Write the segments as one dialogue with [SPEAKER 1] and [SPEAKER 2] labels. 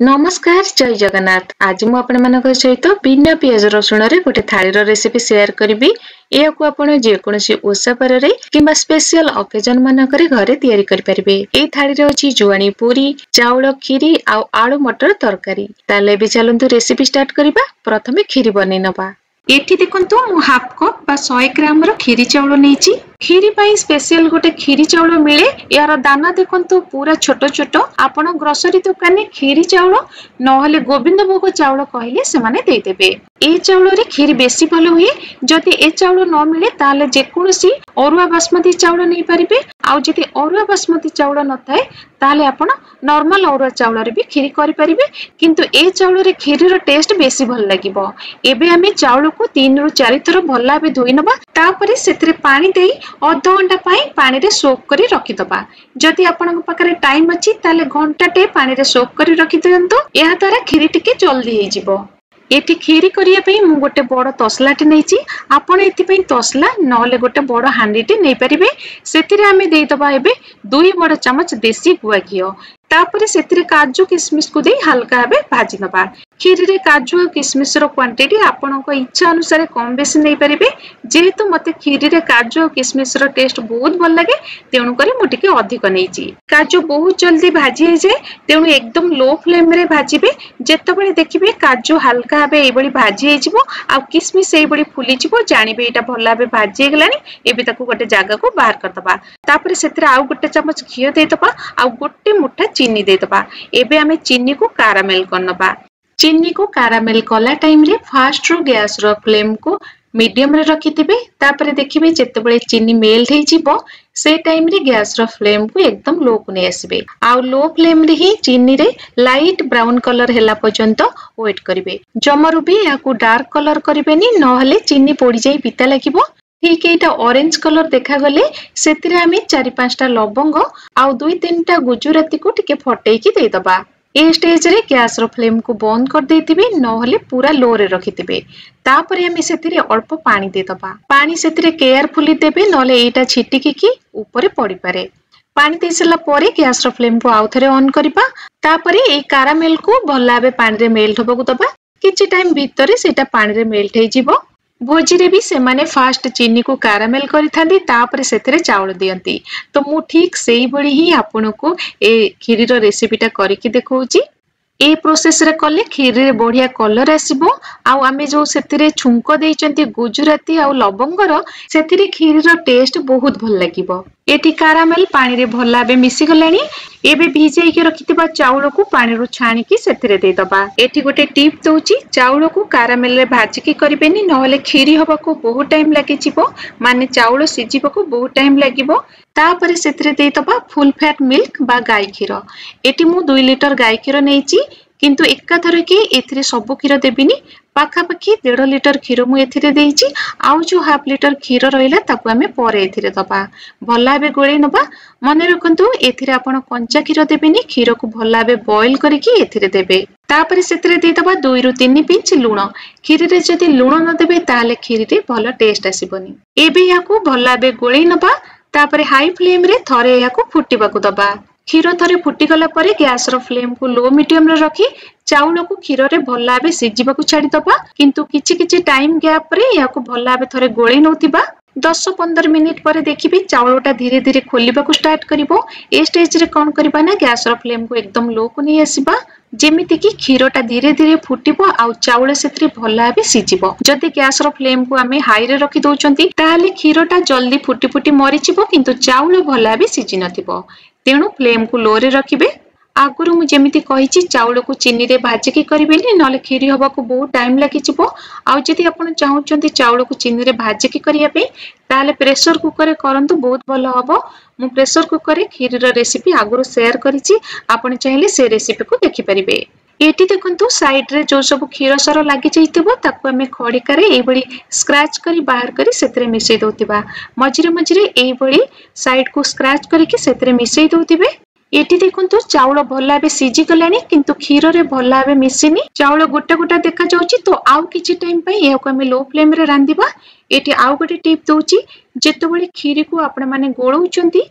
[SPEAKER 1] नमस्कार जय जगन्नाथ। आज मु आपनମାନଙ୍କ सहित बिना पियाज रसुण रे गोटे थालीर रेसिपी शेयर करिबी। एहाकु आपण जेकोसी ओषा पररे किंबा स्पेशल ओकेजन मानकरे घरे तयारी करि परिबे। एई थाली रे अछि जुआणी पूरी, चाउळ खीरी आ आलू मटर तरकारी। ताले बि चलंतु रेसिपी स्टार्ट करिबा। प्रथमे खीरी बनै नबा। एठी देखंतु मु हाफ कप बा 100 ग्राम रो खीरी चाउळ नेछि। खीरी पाई स्पेशल गोटे खीरी चाउळ मिले। यार दाना देखंतु पूरा छोट छोट। आपण ग्रोसरी दुकान ने खीरी चाउळ नहले गोविंद भोग चाउळ कहले से माने दे देबे। ए चाउळ रे खीरी बेसी भलो हुए। जदि ए चाउळ न मिले ताले जेकोसी अरुआ बासमती चाउळ नै परिबे। आ जदि अरुआ बासमती चाउळ न थाए ताले आपण नॉर्मल अरुआ चाउळ रे भी खीरी करि परिबे। किंतु ए चाउळ रे खीरी रो टेस्ट बेसी भल लागिबो। एबे हमें चाउळ को 3 रु 4 थर भल्ला बे धोई नबा। तापरे सेतरे पानी देई आधा घंटा पाई पानी रे सोक करी रखि दबा। जदि आपन पाखरे टाइम अछि ताले घंटाटे पानी रे सोक करी रखि दियंतु। एहा द्वारा खीरी टिके जल्दी हे जिवो। एठी खीरी करिया पई मु गोटे बड़ तसलाटी नेछि। आपण एथि पई तसला नहले गोटे बड़ हांडीटी नै परिबे। सेतिरे हमें देई दबा एबे 2 बड़ चमच देसी गुआ घियो। तापरे सेतिरे काजू किशमिश को देई हल्का भाबे भाजी नबा। खीरी रे काजू और किशमिश रो क्वांटिटी आपनक इच्छा अनुसार कम बेसी नै परिबे। जेहेतु मते खीरी रे काजू और किशमिश रो टेस्ट बहुत भल लागे तेणु करी मु टिके अधिक नेछि। काजू बहुत जल्दी भाजी हे जाय तेणु एकदम लो फ्लेम रे भाजीबे। जेतबेले देखिबे काजू हल्का भाबे एबडी भाजी हे जिवो आ किशमिश एबडी फुली जिवो जानिबे एटा भल भाबे भाजी हे गलानी। एबे ताकू गोटे जागा को बाहर कर दबा। तापरे सेतिरे आउ गोटे चमच घियो दे दबा आ गोटे मुठा चीनी दे दबा। एबे हमें चीनी को कारामेल करनबा। चीनी को कारामेल कला टाइम रे फास्ट रो गैस रो फ्लेम को मीडियम रे रखिथिबे। तापरे देखिबे जेतेबेले चीनी मेल्ट हे जिवो से टाइम रे गैस रो फ्लेम को एकदम लो को नै आसीबे। आ लो फ्लेम रे ही चीनी रे लाइट ब्राउन कलर हेला पर्यंत वेट करिवे। जमरु भी याकू डार्क कलर करिवेनी नहले चीनी पोडी जाई पिता लागिवो। ठीक एटा ऑरेंज कलर देखा गले सेतिरे हमें 4-5 टा लवंग आ 2-3 टा गुजराती को टिके फटेकी दे दबा। ए स्टेज रे गैस रो फ्लेम को बंद कर देथिबे नहले पूरा लो रे रखिथिबे। तापरे हमें सेतिरे अल्प पानी दे दबा। पानी सेतिरे केयरफुली देबे नहले एटा छिटिकी की ऊपर पड़ी पारे। पानी देसला परे गैस रो फ्लेम को आउ थरे ऑन करिबा। तापरे ए कारामेल को भल्ला बे पानी रे मेल्ट होबो दबा। किछि टाइम भीतरे सेटा पानी रे मेल्ट हे जिवो। भोजी रे भी से माने फास्ट चीनी को कारामेल करि थांदी तापरे सेतिरे चाउळ दियंती। तो मु ठीक सेही बळी ही आपनको ए खीरी रो रेसिपीटा करिकि देखौची। ए प्रोसेस रे कले खीरी रे बढ़िया कलर आसीबो। आ आमे जो सेतिरे छुंको देइचंती गुजराती आ लवंगर सेतिरे खीरी रो टेस्ट बहुत भल लागिबो। एठी कारामेल पानी रे भल्ला बे मिसी गलानी। एबे भिजेई के रखितबा चाउळ को पानी रो छाणी की सेतिरे दे दबा। एठी गोटे टिप दउची चाउळ को कारामेल रे भाजी की करिबेनी नहले खीरी होबा को बहुत टाइम लागि जिवो। माने चाउळ सिजिबा को बहुत टाइम लागिबो। तापरे सेतिरे दे दबा फुल फैट मिल्क बा गाय खीर। एठी मु 2 लिटर गाय खीर नेइची किंतु एका थर के एथिरे सब खीर देबिनी। पाखा पाखी 1.5 लिटर खीर मु एथिरे देइची। आउ जो हाफ लिटर खीर रहिला ताकू हमें परे एथिरे दबा। भल्ला बे गोळे नबा। मने रखंतु एथिरे आपण कंचा खीर देबिनी। खीर को भल्ला बे बॉईल करिकि एथिरे देबे। तापरे सेतिरे दे दबा 2 रु 3 पिंच लूण। खीरी रे जदि लूण न देबे ताले खीरी रे भलो टेस्ट आसीबोनी। एबे याकू भल्ला बे गोळे नबा। तापरे हाई फ्लेम रे थरे याकू फुटिबाकू दबा। खीर थरे फुटी गला परे गैस रो फ्लेम को लो मीडियम रे रखी चाउळ को खीर रे भल्ला बे सिजिबाकू छाडी दबा। किंतु किछि टाइम गैप रे याकू भल्ला बे थरे गोळे नउतिबा। 10-15 मिनिट पर देखिबे चाउळटा धीरे धीरे खोलिबाकू स्टार्ट करिवो। ए स्टेज रे कोन करबा ना गैस रो फ्लेम को एकदम लो को नै आसीबा। जेमिति कि खीरटा धीरे धीरे फुटिबो आ चाउळ सेतरे भल्ला बे सिजिबो। जदि गैस रो फ्लेम को हमें हाई रे रखि दउचंती ताले खीरटा जल्दी फुटी फुटी मरि जिवो किंतु चाउळ भल्ला बे सिजि नथिबो। तेणु फ्लेम को लो रे रखिबे। आगुरु मु जेमिति कहिछि चाउळ को चीनी रे भाजी की करिबेनी नले खीरी होबा को बहुत टाइम लागि जिवो। आ जदि आपण चाहुचंती चाउळ को चीनी रे भाजी की करिया पे ताले प्रेशर कुकर रे करंतु बहुत भलो हबो। मु प्रेशर कुकर रे खीरी रो रेसिपी आगुरु शेयर करिछि। आपण चाहिले से रेसिपी को देखि परिबे। एटी देखंतु साइड रे जो सब खीर सर लागि जाइतिबो ताकू हमें खड़िका रे एई बडी स्क्रैच करी बाहर करी सेतरे मिसई दोतिबा। मझिरे मझिरे एई बडी साइड को स्क्रैच करिकि सेतरे मिसई दोतिबे। एटी देखंतु चाउळ भल्ला बे सिजि गलानी किंतु खीर रे भल्ला बे मिसिनी। चाउळ गोटा गोटा देखा जाउची तो आउ किछि टाइम पई एहाको हमें लो फ्लेम रे रांदिबा। एटी आउ गोटे टिप दउची जेतेबेले खीरी को आपण माने गोळौचंती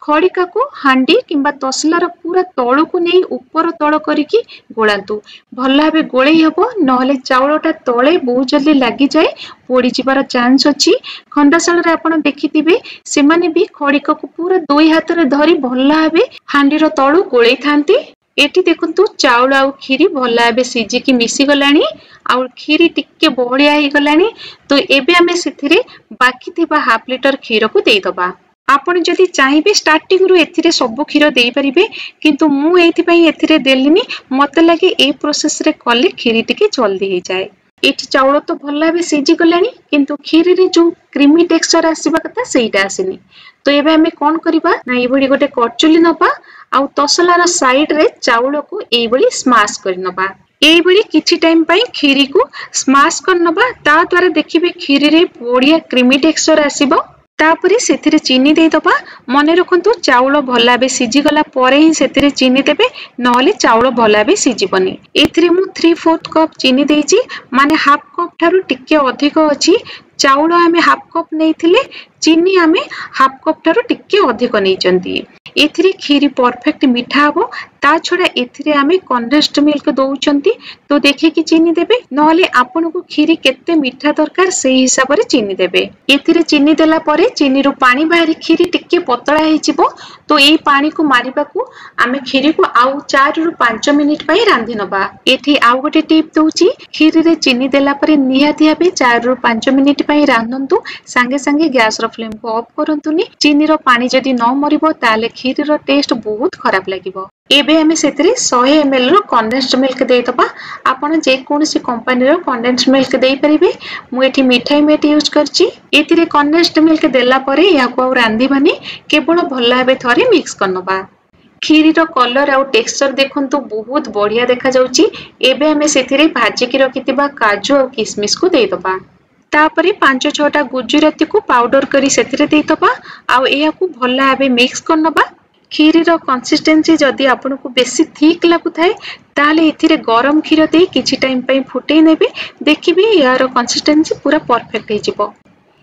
[SPEAKER 1] खड़िका को हांडी किंबा तसलार पूरा तलू को नहीं ऊपर तल करिकी गोलांतु भल भाव गोलई हबो नहले चाउलटा तले बहुत जल्दी लगी जाए पोड़ी जिबार चांस अछि। खंडाशाल रे आपण देखिथिबे से माने भी खड़िका को पूरा दुई हाथ रे धरी भल भाव हांडीर तलू गोलई थांती। एटी देखंतु चाउल आउ खीरी भल भाव सिझिकी मिसी गलानी आउ खीरी टिके बहलिया ही गलानी। तो एबे आमे सेथिरे बाकी थिबा हाफ लिटर खीर को देई दबा। आपण जदि चाहिए स्टार्टिंग रु एथिरे सब क्षीर दे परिबे किंतु मु एथिपई एथिरे देलिनी मते लागे ए प्रोसेस रे कले खीरी टिके जल्दी हो जाए। एठी चाउल तो भल भाबे सिझी गलानी किंतु खीरी रे जो क्रीमी टेक्सचर आसीबा कथा सेटा आसीनी। तो एबे हमें कोन करबा ना ए बडी गोटे करचुली नबा आउ तसलार साइड रे चाउल को ए बडी स्मैश कर नबा। ए बडी किछि टाइम पई खीरी को स्मैश कर नबा ता द्वारा देखिबे खीरी रे बढ़िया क्रीमी टेक्सचर आसीबो। तापरे सेथिरे चीनी दे दबा। मन रखंतु चाउल भल भाबे सिझी गला परे ही सेथिरे चीनी देबे नहले चाउल भल भाबे सिझिबनी। एथिरे मु 3/4 कप चीनी देइची माने हाफ कप थारु टिके अधिक अछि। चाउल आमे हाफ कप नेइथिले चीनी आमे हाफ कप थारु टिके अधिक नेइचंती। एथिरे खीरी परफेक्ट मीठा हबो। ता छडा एथिरे आमे कंडेंस्ड मिल्क दउचंती तो देखि कि चीनी देबे नहले आपन को खीरी केते मीठा दरकार सेही हिसाब रे चीनी देबे। एथिरे चीनी देला परे चीनी रो पानी बाहरी खीरी टिके पतळा हेजिबो। तो एई पानी को मारिबा को आमे खीरी को आउ 4 रु 5 मिनिट पई रांधि नबा। एठी आउ गोटे टिप दउची खीरी रे चीनी देला परे निहाती भाबे 4 रु 5 मिनिट पई रांधंतु संगे संगे गैस रो फ्लेम को ऑफ करंतुनी। चीनी रो पानी जदी न मरिबो ताले खीरी रो टेस्ट बहुत खराब लागिबो। एबे हमें सेतरे 100 ml रो कंडेंस्ड मिल्क दे दबा। आपण जे कोनसी कंपनी रो कंडेंस्ड मिल्क देई परिबे। मु एठी मिठाई मेट यूज करची। एथिरे कंडेंस्ड मिल्क देला परे या को रांधिबानी केवल भल भाबे थरे मिक्स करनबा। खीरी रो कलर आउ टेक्सचर देखंतु बहुत बढ़िया देखा जाउची। एबे हमें सेथिरे भाजी की रखितिबा काजू और किशमिश को दे दबा। तापरे 5-6टा गुजराती को पाउडर करी सेथिरे दे दबा आउ एया को भल भाबे मिक्स करनबा। खीरी रो कंसिस्टेंसी जदि आपन को बेसी थिक लागु थाए ताले एथिरे गरम खीर दे किछि टाइम पई फुटै नेबे देखिबे यार कंसिस्टेंसी पूरा परफेक्ट हे जिवो।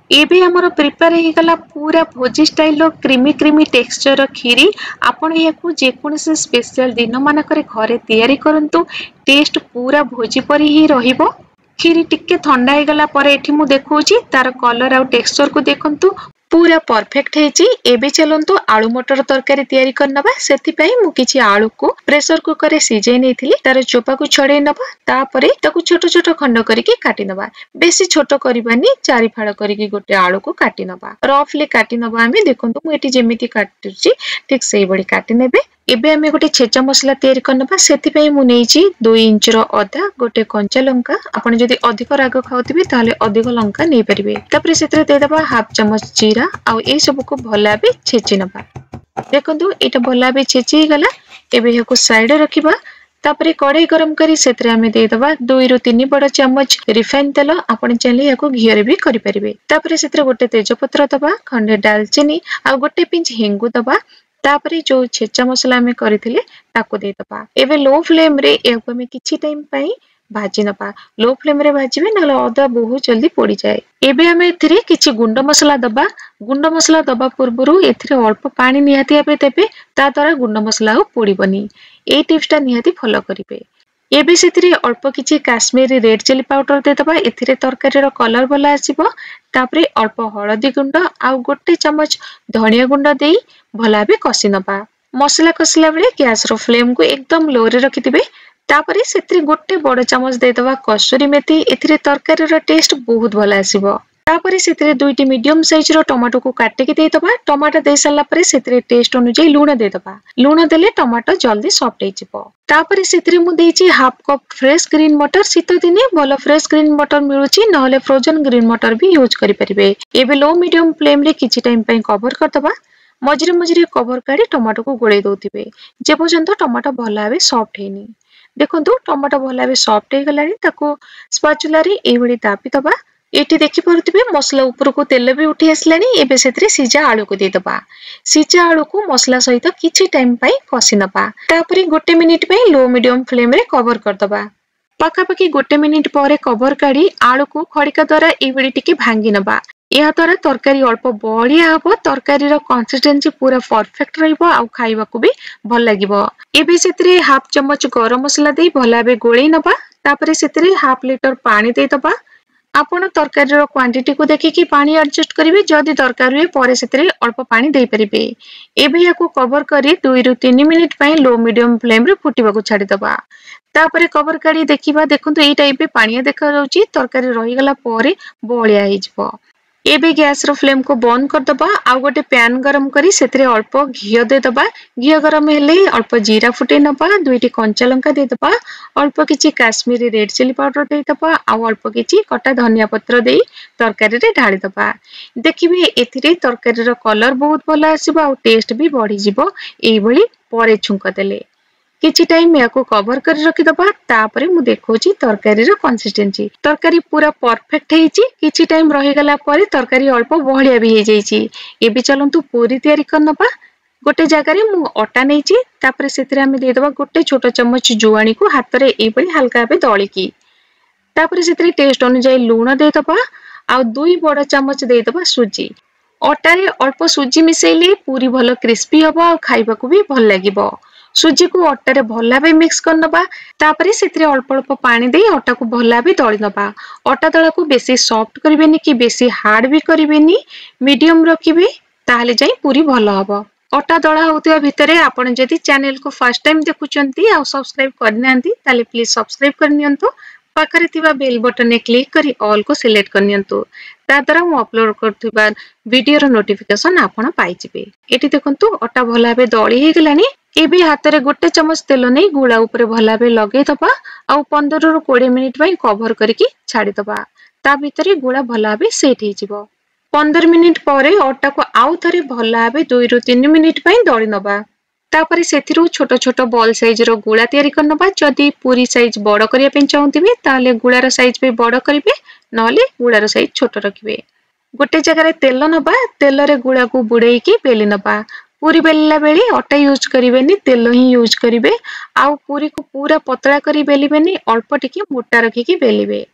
[SPEAKER 1] एबे हमर प्रिपेयर हे गला पूरा भोजी स्टाइल रो क्रीमी क्रीमी टेक्सचर रो खीरी। आपण याकू जे कोनसे स्पेशल दिन मानकरे घरे तयारी करंतु टेस्ट पूरा भोजी परी ही रहिबो। खीरी टिके ठंडा हे गला परे एठी मु देखौची तार कलर आउ टेक्सचर को देखंतु पूरा परफेक्ट हेची। एबे चलंतु आलू मटर तरकारी तयारी करनबा। सेति पई मु किछि आलू को प्रेशर कुकर रे सिझै नेथिली तार चोपा को छडै नबा। तापरे ताकू छोटो छोटो खंड करिके काटि नबा। बेसी छोटो करिबानी 4 फाड़ करिके गोटे आलू को काटि नबा। रफली काटि नबा। आमे देखंतु मु एटी जेमिति काटुची ठीक सेही बडी काटि नेबे। एबे आमे गोटे छेचा मसला तयारी करनबा। सेति पई मु नेइची 2 इंच रो अदा गोटे कंचा लंका। आपण जदि अधिक राग खाउतिबे ताले अधिक लंका नै परिबे। तापरे सेतरे दे दबा हाफ चम्मच जीरा आउ ए सब को भला बे छेची नबा। देखंतु एटा भला बे छेची गला। एबे हेको साइड रखिबा। तापरे कढ़ाई गरम करी सेतरे हमें दे दबा 2 रु 3 बड़ चम्मच रिफाइन तेल। आपण चाहिले याको घियो रे भी करि परिबे। तापरे सेतरे गोटे तेजपत्र दबा खंडे दालचीनी आ गोटे पिंच हेंगु दबा। तापरे जो छेचा मसला हमें करिथिले ताको दे दबा। एबे लो फ्लेम रे याको हमें किछि टाइम पई भाजी नबा। लो फ्लेम रे भाजीबे नले अदा बहुत जल्दी पोड़ी जाए। एबे हमें एथिरे किछि गुंड मसला दबा। गुंड मसला दबा पूर्वरु एथिरे अल्प पानी निहाती भाबे देबे ता द्वारा गुंड मसला हो पोड़ीबनी। ए टिप्सटा निहाती फॉलो करिवे। एबे सेथिरे अल्प किछि काश्मीरी रेड चिली पाउडर दे दबा। एथिरे तरकारी रो कलर भला आसीबो। तापरे अल्प हळदी गुंड आउ गोटे चम्मच धनिया गुंड देई भला बे कसी नबा। मसला कसिला बेले गैस रो फ्लेम को एकदम लो रे रखि दिबे। तापरे सेथिरे गोटे बड़ चम्मच दे दबा कसूरी मेथी। एथिरे तरकारी रो टेस्ट बहुत भला आसीबो। तापरे सेथिरे 2टी मीडियम साइज रो टमाटो को काटि के दे दबा। टमाटो दे साला परे सेथिरे टेस्ट अनुसार लूण दे दबा। लूण देले टमाटो जल्दी सॉफ्ट हे जिवो। तापरे सेथिरे मु देइची हाफ कप फ्रेश ग्रीन मटर। शीत दिने भलो फ्रेश ग्रीन मटर मिलुची नहले फ्रोजन ग्रीन मटर भी यूज करि परिबे। एबे लो मीडियम फ्लेम रे किछि टाइम पई कवर कर दबा। मझिरे मझिरे कवर काढी टमाटो को गोळै दउथिबे जे पर्यंत टमाटो भला बे सॉफ्ट हेनी। देखंतु टमाटो भला बे सॉफ्ट हे गलानी। ताको स्पैचुला रे ए बडी दापि दबा। एटी देखि परथिबे मसला ऊपर को तेल भी उठी आसलानी। एबे सेतरे सिजा आलू को दे दबा। सिजा आलू को मसला सहित किछि टाइम पई कसी नबा। तापरे गोटे मिनिट पई लो मीडियम फ्लेम रे कवर कर दबा। पाखा पाखी गोटे मिनिट परे कवर काढी आलू को खड़िका द्वारा ए बडी टिके भांगी नबा। या द्वारा तरकारी अल्प बढ़िया हम तरकारी कंसिस्टेंसी पूरा परफेक्ट रहिबो आ खाइबा को भी भल लागिबो। एबे सेतरे हाफ चम्मच गरम मसला दे भला बे गोळै नबा तापरे सेतरे हाफ लीटर पानी दे दबा। आपण तरकारी क्वांटिटी को देखिकी पानी एडजस्ट करिवे जदि दरकार हुए पर सेतरे अल्प पानी दे परिबे। एबे याको कवर करी 2 रु 3 मिनिट पई लो मीडियम फ्लेम रे फुटिबा को छाडी दबा। तापरे कवर काढी देखिबा देखंतु एई टाइप पे पानिया देखा जाउची तरकारी रही गला परे बळिया हे जिवो। एबे गैस रो फ्लेम को बंद कर दबा आ गोटे पैन गरम करी सेतरे अल्प घियो दे दबा। घियो गरम हेले अल्प जीरा फुटे नबा, 2टी कंचा लंका दे दबा, अल्प किछि काश्मीरी रेड चिली पाउडर दे दबा आ अल्प किछि कटा धनिया पत्र दे तरकारी रे ढाली दबा। देखिबे एथिरे तरकारी रो कलर बहुत भलो आसीबो आ टेस्ट भी बढ़ी जिवो एई भली परे छुंक देले। किछि टाइम याको कवर कर रखि दबा तापरे मु देखौची तरकारी रो कंसिस्टेंसी। तरकारी पूरा परफेक्ट हेची। किछि टाइम रहि गला परे तरकारी अल्प बहलिया भी हे जाईची। एबे चलंतु पूरी तयारी करनबा। गोटे जगह रे मु अटा नेची तापरे सेतरे हम दे दबा गोटे छोटो चम्मच जुआणी को हाथ रे एई बळी हल्का बे दळीकी। तापरे सेतरे टेस्ट अनुसार लूण दे दबा आ 2 बड़ चम्मच दे दबा सुजी। अटा रे अल्प सुजी मिसेइले पूरी भलो क्रिस्पी हबो आ खाइबा को भी भल लागिबो। सुजी को अटा रे भला बे मिक्स करनबा तापरे सेतरे अल्प अल्प पानी दे अटा को भला बे दळी नबा। अटा दळा को बेसी सॉफ्ट करिवेनी कि बेसी हार्ड भी करिवेनी, मीडियम रखिबे ताहले जाई पूरी भलो हबो। अटा दळा होतिबा भितरे आपण जदि चैनल को फर्स्ट टाइम देखुचंती आ सब्सक्राइब करनांती ताले प्लीज सब्सक्राइब करनियंतो। पाखरे थिबा बेल बटन ने क्लिक करी ऑल को सिलेक्ट करनियंतो। ता द्वारा मु अपलोड करथिबा वीडियो रो नोटिफिकेशन आपण पाई जिवे। एटी देखंतु अटा भला बे दळी हे गेलानी। एबे हाथ रे गोटे चम्मच तेल नै गुळा ऊपर भला बे लगे दबा आ 15 रु 20 मिनिट पई कवर करके छाडी दबा। ता भीतरे गुळा भला बे सेट हे जिवो। 15 मिनिट परे अटा को आउ थरे भला बे 2 रु 3 मिनिट पई दळी नबा। तापरे सेथिरु छोटो छोटो बॉल साइज रो गुळा तयारी करनबा। जदि पूरी साइज बड़ करिया पे चाहूतिबे ताले गुळार साइज पे बड़ करिवे नले गुळार साइज छोटो रखिवे। गोटे जगह रे तेल नबा, तेल रे गुळा को बुड़ेई के बेली नबा। पूरी बेलला बेली अटा यूज करिवेनी, तेल ही यूज करिवे। आउ पूरी को पूरा पतला करी बेलिबेनी, अल्प टिके मोटा रखी की बेलिबे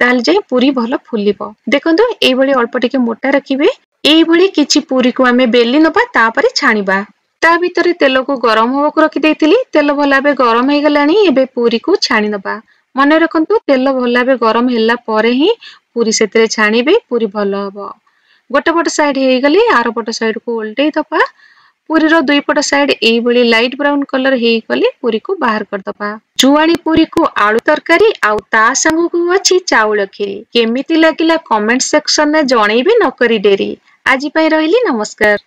[SPEAKER 1] ताल जाय पूरी भलो फुलिबो। देखंतु एई भली अल्प टिके मोटा रखिबे। एई भली किछि पूरी को हमें बेली नबा तापरे छाणीबा। ता भीतरे तेल को गरम होबा को रखि देइतिली। तेल भला बे गरम हे गलानी। एबे पूरी को छाणी नबा। मने रखंतु तेल भला बे गरम हेला परे ही पूरी सेतरे छाणीबे, पूरी भलो हबो। गोटे पट साइड हे गले आरो पट साइड को उल्टेई दबा। पूरी रो दुई पट साइड एई बळी लाइट ब्राउन कलर हे गले पूरी को बाहर कर दबा। जुआणी पूरी को आलू तरकारी आउ ता संग को अछि चाउळ खीरी। केमिति लागिला कमेंट सेक्शन में जणैबे न करी डेरी। आजि पई रहिली नमस्कार।